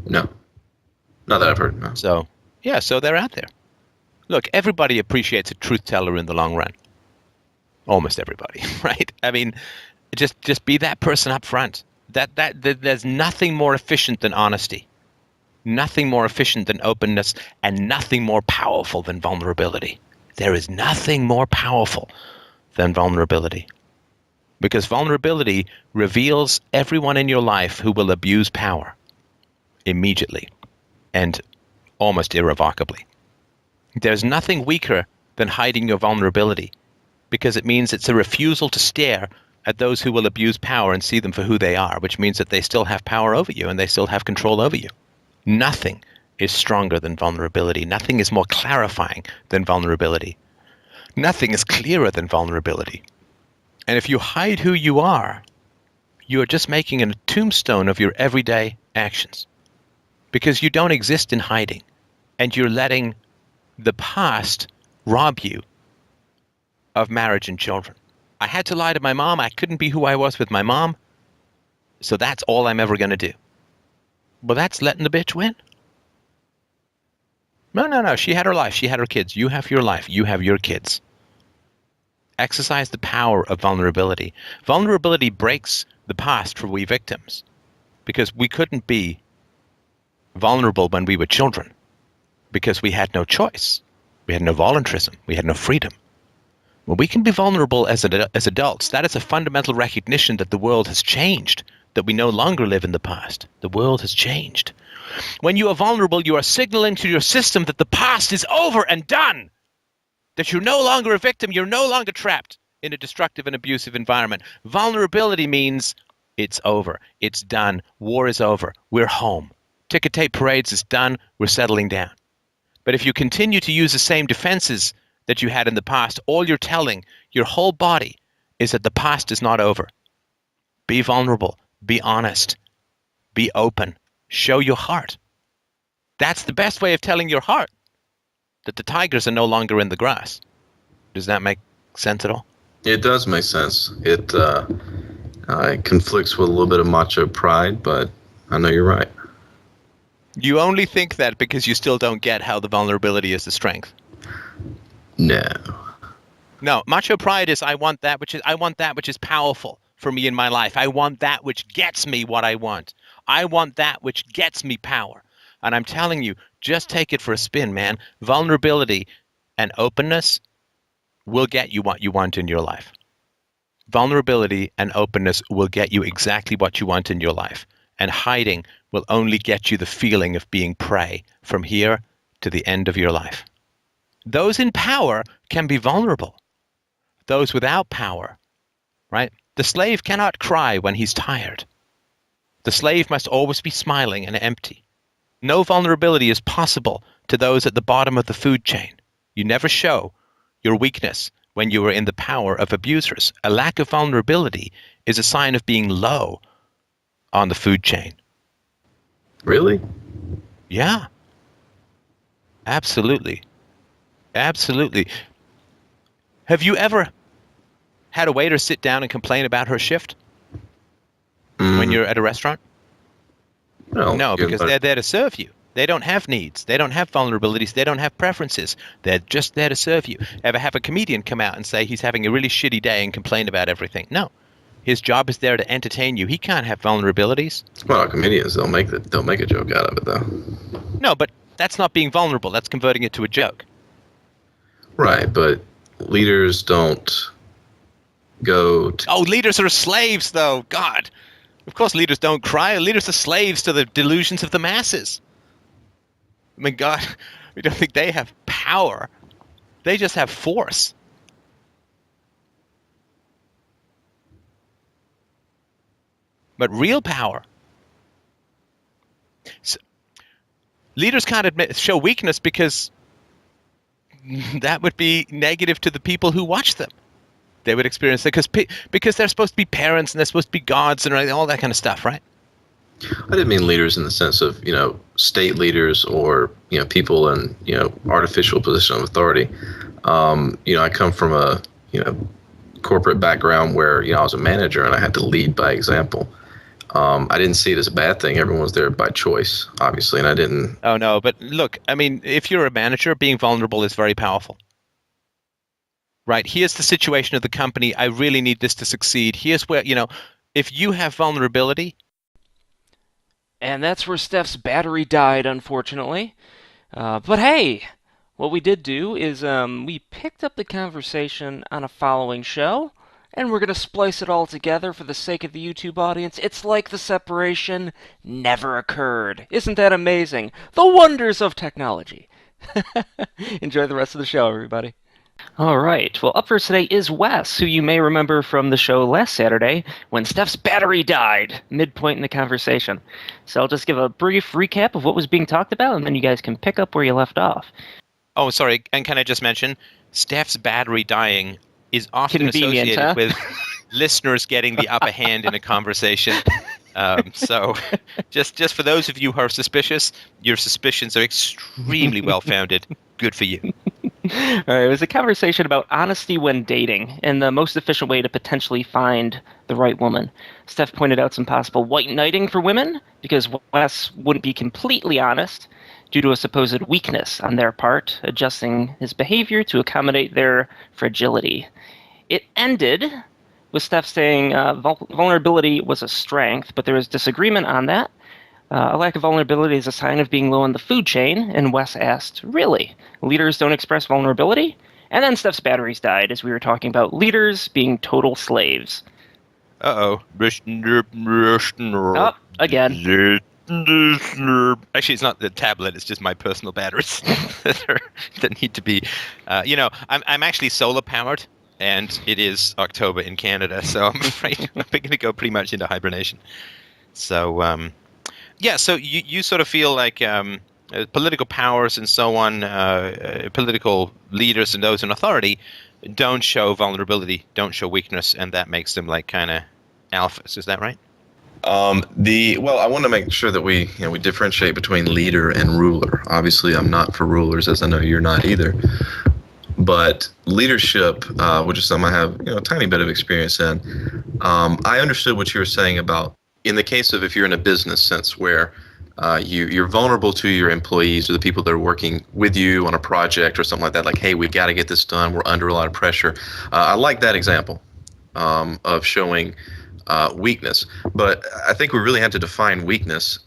No, not that I've heard. No. So, yeah, so they're out there. Look, everybody appreciates a truth teller in the long run. Almost everybody, right? I mean, just be that person up front. There's nothing more efficient than honesty. Nothing more efficient than openness, and nothing more powerful than vulnerability. There is nothing more powerful than vulnerability. Because vulnerability reveals everyone in your life who will abuse power immediately and almost irrevocably. There's nothing weaker than hiding your vulnerability, because it means it's a refusal to stare at those who will abuse power and see them for who they are, which means that they still have power over you and they still have control over you. Nothing is stronger than vulnerability. Nothing is more clarifying than vulnerability. Nothing is clearer than vulnerability. And if you hide who you are just making a tombstone of your everyday actions, because you don't exist in hiding, and you're letting the past rob you of marriage and children. I had to lie to my mom. I couldn't be who I was with my mom, so that's all I'm ever going to do. Well, that's letting the bitch win. No. She had her life. She had her kids. You have your life. You have your kids. Exercise the power of vulnerability. Vulnerability breaks the past for we victims, because we couldn't be vulnerable when we were children, because we had no choice. We had no voluntarism. We had no freedom. Well, we can be vulnerable as adults. That is a fundamental recognition that the world has changed, that we no longer live in the past. The world has changed. When you are vulnerable, you are signaling to your system that the past is over and done, that you're no longer a victim, you're no longer trapped in a destructive and abusive environment. Vulnerability means it's over, it's done, war is over, we're home. Ticker tape parades is done, we're settling down. But if you continue to use the same defenses that you had in the past, all you're telling your whole body is that the past is not over. Be vulnerable, be honest, be open, show your heart. That's the best way of telling your heart that the tigers are no longer in the grass. Does that make sense at all? It does make sense. It conflicts with a little bit of macho pride, but I know you're right. You only think that because you still don't get how the vulnerability is the strength. No, macho pride is I want that which is powerful for me in my life. I want that which gets me what I want. I want that which gets me power. And I'm telling you, just take it for a spin, man. Vulnerability and openness will get you what you want in your life. Vulnerability and openness will get you exactly what you want in your life. And hiding will only get you the feeling of being prey from here to the end of your life. Those in power can be vulnerable. Those without power, right? The slave cannot cry when he's tired. The slave must always be smiling and empty. No vulnerability is possible to those at the bottom of the food chain. You never show your weakness when you are in the power of abusers. A lack of vulnerability is a sign of being low on the food chain. Really? Yeah. Absolutely. Absolutely. Have you ever had a waiter sit down and complain about her shift when you're at a restaurant? No, because they're there to serve you. They don't have needs. They don't have vulnerabilities. They don't have preferences. They're just there to serve you. Ever have a comedian come out and say he's having a really shitty day and complain about everything? No. His job is there to entertain you. He can't have vulnerabilities. Well, comedians, they'll make a joke out of it, though. No, but that's not being vulnerable. That's converting it to a joke. Right, but leaders don't go to... Oh, leaders are slaves, though. God. Of course leaders don't cry. Leaders are slaves to the delusions of the masses. I mean, God, we don't think they have power. They just have force. But real power. So, leaders can't show weakness because that would be negative to the people who watch them. They would experience it because they're supposed to be parents and they're supposed to be gods and all that kind of stuff, right? I didn't mean leaders in the sense of, state leaders or, people in, artificial position of authority. I come from a, corporate background where, I was a manager and I had to lead by example. I didn't see it as a bad thing. Everyone was there by choice, obviously, and I didn't. Oh no, but look, I mean, if you're a manager, being vulnerable is very powerful. Right? Here's the situation of the company. I really need this to succeed. Here's where, if you have vulnerability. And that's where Steph's battery died, unfortunately. But hey, what we did do is we picked up the conversation on a following show, and we're going to splice it all together for the sake of the YouTube audience. It's like the separation never occurred. Isn't that amazing? The wonders of technology. Enjoy the rest of the show, everybody. All right. Well, up first today is Wes, who you may remember from the show last Saturday when Steph's battery died midpoint in the conversation. So I'll just give a brief recap of what was being talked about, and then you guys can pick up where you left off. Oh, sorry. And can I just mention, Steph's battery dying is often Convenient, associated huh? with listeners getting the upper hand in a conversation. So just for those of you who are suspicious, your suspicions are extremely well-founded. Good for you. All right, it was a conversation about honesty when dating and the most efficient way to potentially find the right woman. Steph pointed out some possible white knighting for women because Wes wouldn't be completely honest due to a supposed weakness on their part, adjusting his behavior to accommodate their fragility. It ended with Steph saying vulnerability was a strength, but there was disagreement on that. A lack of vulnerability is a sign of being low on the food chain, and Wes asked, really? Leaders don't express vulnerability? And then Steph's batteries died as we were talking about leaders being total slaves. Uh-oh. Oh, again. Actually, it's not the tablet. It's just my personal batteries that need to be. I'm actually solar powered, and it is October in Canada, so I'm afraid I'm going to go pretty much into hibernation. So, yeah. So you sort of feel like political powers and so on, political leaders and those in authority don't show vulnerability, don't show weakness, and that makes them like kind of alphas. Is that right? I want to make sure that we differentiate between leader and ruler. Obviously, I'm not for rulers, as I know you're not either. But leadership, which is something I have a tiny bit of experience in, I understood what you were saying about in the case of if you're in a business sense where you're vulnerable to your employees or the people that are working with you on a project or something like that. Like, hey, we got to get this done. We're under a lot of pressure. I like that example of showing weakness, but I think we really have to define weakness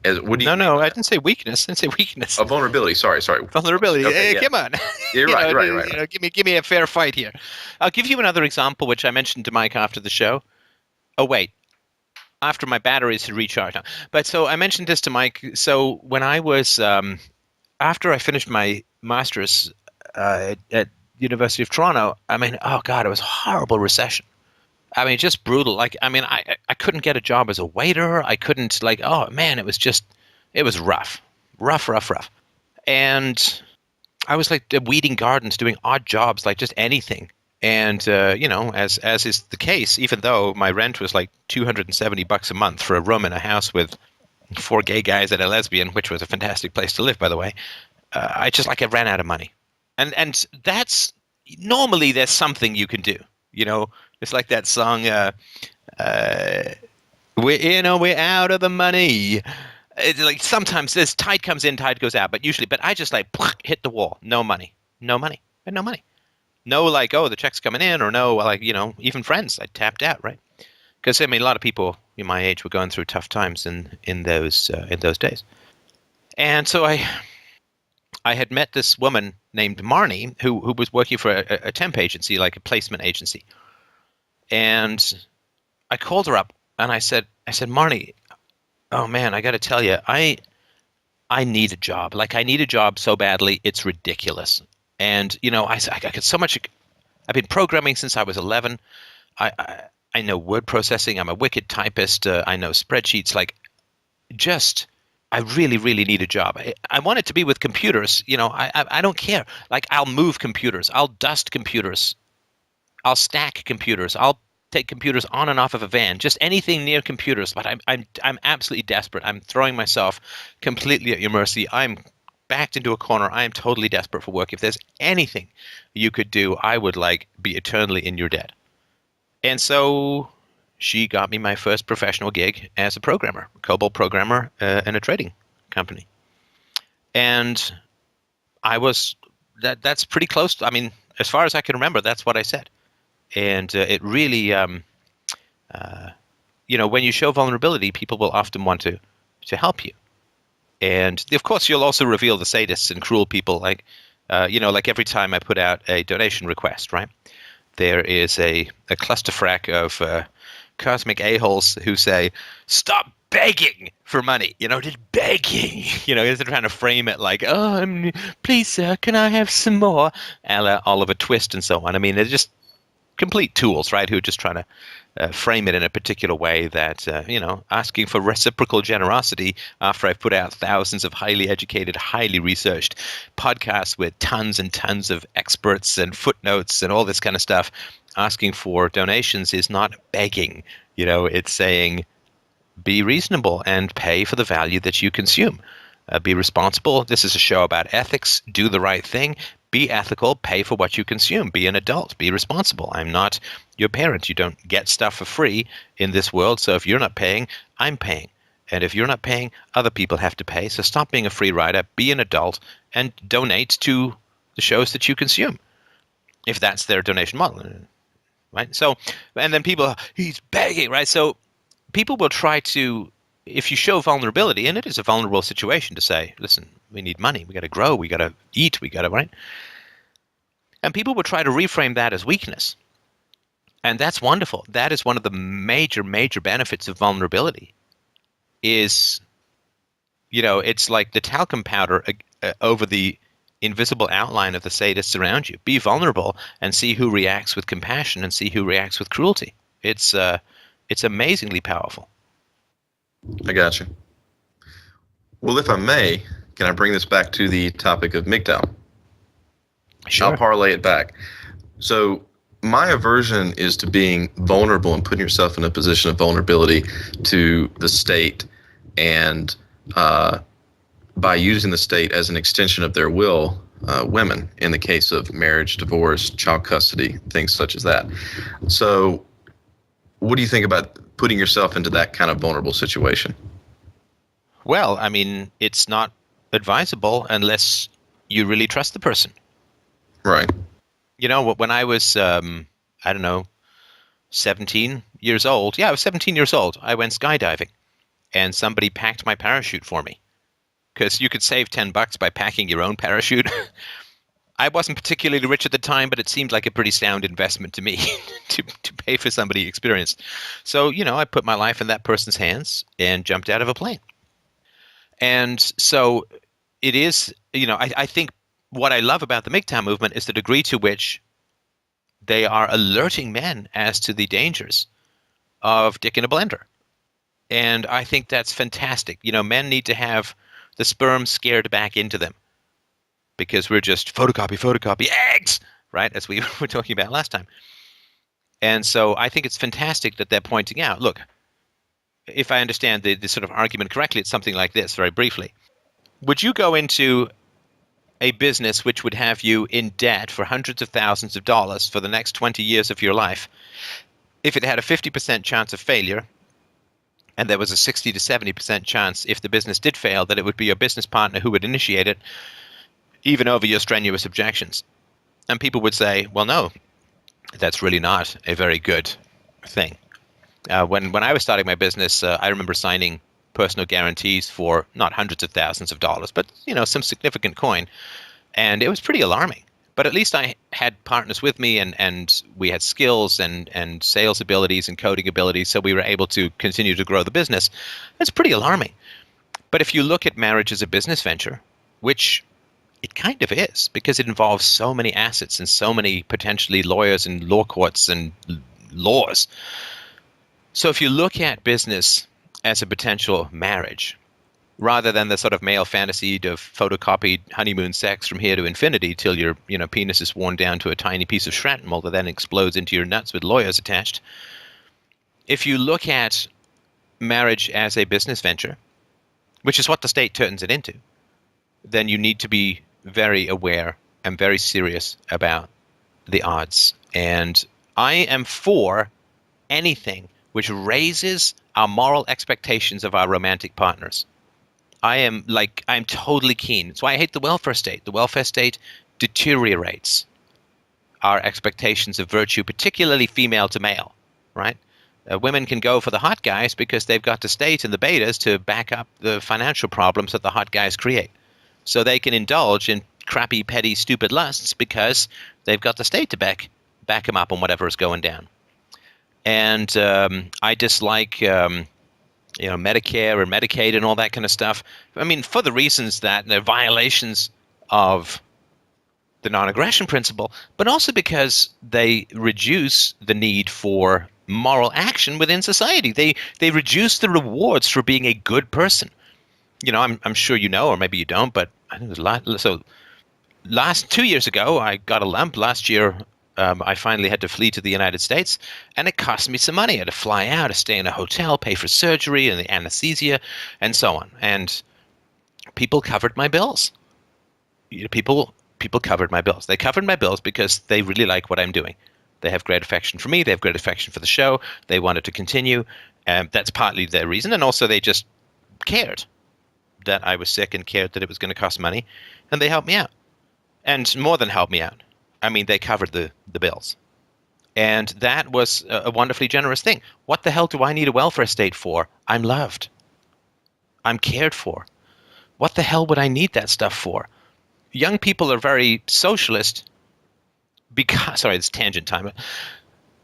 as what do you? No, I didn't say weakness. I didn't say weakness. Oh, vulnerability. Sorry. Vulnerability. Okay, Hey, yeah. come on. You're right. Give me a fair fight here. I'll give you another example, which I mentioned to Mike after the show. Oh wait, after my batteries had recharged. But so I mentioned this to Mike. So when I was after I finished my master's at University of Toronto, I mean, oh god, it was a horrible recession. I mean, just brutal. Like, I mean, I couldn't get a job as a waiter. I couldn't, like, oh man, it was rough. And I was like weeding gardens, doing odd jobs, like just anything. And, as is the case, even though my rent was like $270 a month for a room in a house with 4 gay guys and a lesbian, which was a fantastic place to live, by the way, I ran out of money. And that's, normally there's something you can do, It's like that song, we're out of the money. It's like sometimes this tide comes in, tide goes out, but I just hit the wall. No money. No, like, oh, the check's coming in, or no, like, even friends, I tapped out, right? Because, I mean, a lot of people in my age were going through tough times in those days. And so I had met this woman named Marnie who was working for a temp agency, like a placement agency. And I called her up and I said, Marnie, oh man, I got to tell you, I need a job. Like, I need a job so badly, it's ridiculous. And, I got so much, I've been programming since I was 11. I know word processing. I'm a wicked typist. I know spreadsheets. Like, I really, really need a job. I want it to be with computers. I don't care. Like, I'll move computers. I'll dust computers. I'll stack computers. I'll take computers on and off of a van. Just anything near computers. But I'm absolutely desperate. I'm throwing myself completely at your mercy. I'm backed into a corner. I am totally desperate for work. If there's anything you could do, I would be eternally in your debt. And so she got me my first professional gig as a programmer, COBOL programmer in a trading company. And I was that's pretty close. I mean, as far as I can remember, that's what I said. And it really, when you show vulnerability, people will often want to help you. And of course, you'll also reveal the sadists and cruel people. Like, like every time I put out a donation request, right? There is a clusterfrack of cosmic a-holes who say, "Stop begging for money," just begging. They're trying to frame it like, "Oh, please, sir, can I have some more?" A la Oliver Twist and so on. I mean, they're just complete tools, right? Who are just trying to frame it in a particular way that, asking for reciprocal generosity after I've put out thousands of highly educated, highly researched podcasts with tons and tons of experts and footnotes and all this kind of stuff, asking for donations is not begging. It's saying, be reasonable and pay for the value that you consume. Be responsible. This is a show about ethics. Do the right thing. Be ethical. Pay for what you consume. Be an adult. Be responsible. I'm not your parent. You don't get stuff for free in this world. So if you're not paying, I'm paying. And if you're not paying, other people have to pay. So stop being a free rider. Be an adult and donate to the shows that you consume, if that's their donation model. Right? So, and then people, he's begging, right? So people will try to, if you show vulnerability, and it is a vulnerable situation to say, listen, we need money, we got to grow, we got to eat, we got to, right? And people will try to reframe that as weakness. And that's wonderful. That is one of the major, major benefits of vulnerability is, it's like the talcum powder over the invisible outline of the sadists around you. Be vulnerable and see who reacts with compassion and see who reacts with cruelty. It's amazingly powerful. I got you. Well, if I may, can I bring this back to the topic of MGTOW? Sure. I'll parlay it back. So my aversion is to being vulnerable and putting yourself in a position of vulnerability to the state, and by using the state as an extension of their will, women, in the case of marriage, divorce, child custody, things such as that. So what do you think about putting yourself into that kind of vulnerable situation? Well, I mean, it's not advisable unless you really trust the person. Right. When I was, 17 years old. Yeah, I was 17 years old. I went skydiving, and somebody packed my parachute for me. Because you could save $10 by packing your own parachute. I wasn't particularly rich at the time, but it seemed like a pretty sound investment to me to pay for somebody experienced. So, I put my life in that person's hands and jumped out of a plane. And so it is, I think what I love about the MGTOW movement is the degree to which they are alerting men as to the dangers of dick in a blender. And I think that's fantastic. Men need to have the sperm scared back into them, because we're just photocopy, eggs, right? As we were talking about last time. And so I think it's fantastic that they're pointing out, look, if I understand the sort of argument correctly, it's something like this, very briefly. Would you go into a business which would have you in debt for hundreds of thousands of dollars for the next 20 years of your life if it had a 50% chance of failure, and there was a 60 to 70% chance, if the business did fail, that it would be your business partner who would initiate it, even over your strenuous objections? And people would say, well, no, that's really not a very good thing. When I was starting my business, I remember signing personal guarantees for not hundreds of thousands of dollars, but some significant coin, and it was pretty alarming. But at least I had partners with me, and we had skills and sales abilities and coding abilities, so we were able to continue to grow the business. That's pretty alarming. But if you look at marriage as a business venture, which it kind of is, because it involves so many assets and so many potentially lawyers and law courts and laws. So if you look at business as a potential marriage, rather than the sort of male fantasy of photocopied honeymoon sex from here to infinity till your penis is worn down to a tiny piece of shrapnel that then explodes into your nuts with lawyers attached. If you look at marriage as a business venture, which is what the state turns it into, then you need to be very aware and very serious about the odds. And I am for anything which raises our moral expectations of our romantic partners. I'm totally keen. That's why I hate the welfare state. The welfare state deteriorates our expectations of virtue, particularly female to male, right? Women can go for the hot guys because they've got the state and the betas to back up the financial problems that the hot guys create. So they can indulge in crappy, petty, stupid lusts because they've got the state to back them up on whatever is going down. And I dislike Medicare and Medicaid and all that kind of stuff. I mean, for the reasons that they're violations of the non-aggression principle, but also because they reduce the need for moral action within society. They reduce the rewards for being a good person. I'm sure you know, or maybe you don't, but I think there's a lot. So last 2 years ago, I got a lump. Last year, I finally had to flee to the United States, and it cost me some money. I had to fly out, to stay in a hotel, pay for surgery and the anesthesia, and so on. And people covered my bills. People covered my bills. They covered my bills because they really like what I'm doing. They have great affection for me. They have great affection for the show. They wanted to continue. That's partly their reason. And also they just cared that I was sick and cared that it was going to cost money. And they helped me out. And more than helped me out. I mean, they covered the bills. And that was a wonderfully generous thing. What the hell do I need a welfare state for? I'm loved. I'm cared for. What the hell would I need that stuff for? Young people are very socialist because, sorry, it's tangent time.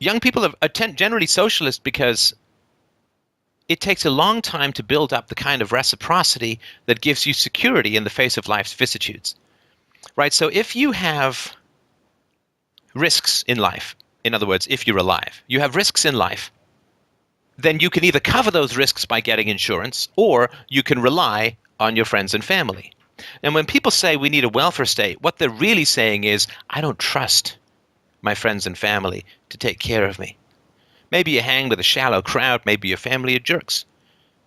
Young people are generally socialist because it takes a long time to build up the kind of reciprocity that gives you security in the face of life's vicissitudes. Right? So if you have risks in life, in other words, if you're alive, you have risks in life, then you can either cover those risks by getting insurance, or you can rely on your friends and family. And when people say we need a welfare state, what they're really saying is, I don't trust my friends and family to take care of me. Maybe you hang with a shallow crowd. Maybe your family are jerks.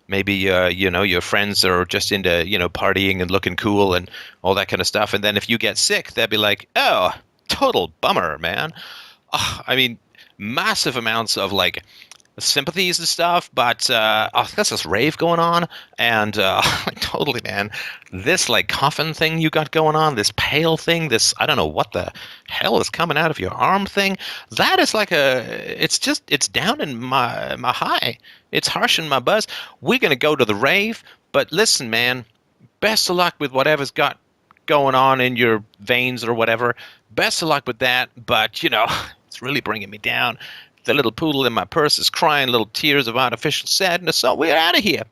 Maybe, your friends are just into, partying and looking cool and all that kind of stuff. And then if you get sick, they'll be like, oh, total bummer, man. Oh, I mean, massive amounts of sympathies and stuff, but that's this rave going on, and totally, man, this coffin thing you got going on, this pale thing, this I don't know what the hell is coming out of your arm thing, that is it's down in my high, it's harsh in my buzz. We're gonna go to the rave, but listen, man, best of luck with whatever's got going on in your veins or whatever. Best of luck with that, but it's really bringing me down. The little poodle in my purse is crying little tears of artificial sadness, so we're out of here.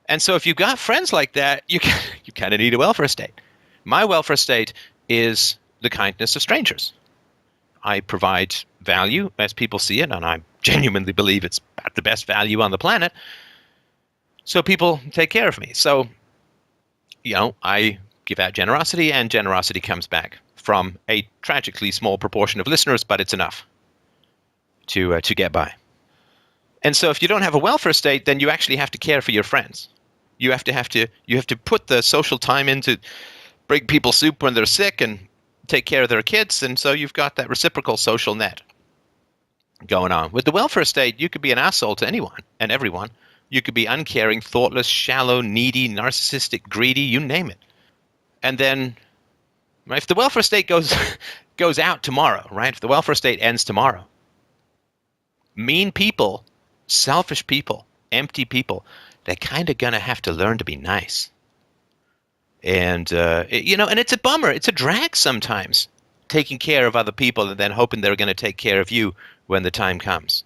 And so if you've got friends like that, you kind of need a welfare state. My welfare state is the kindness of strangers. I provide value as people see it, and I genuinely believe it's about the best value on the planet. So people take care of me. So, I give out generosity, and generosity comes back from a tragically small proportion of listeners, but it's enough to get by. And so if you don't have a welfare state, then you actually have to care for your friends. You have to put the social time in to bring people soup when they're sick and take care of their kids, and so you've got that reciprocal social net going on. With the welfare state, you could be an asshole to anyone and everyone. You could be uncaring, thoughtless, shallow, needy, narcissistic, greedy, you name it. And then if the welfare state goes out tomorrow, right? If the welfare state ends tomorrow, mean people, selfish people, empty people, they're kind of going to have to learn to be nice. And, and it's a bummer. It's a drag sometimes, taking care of other people and then hoping they're going to take care of you when the time comes.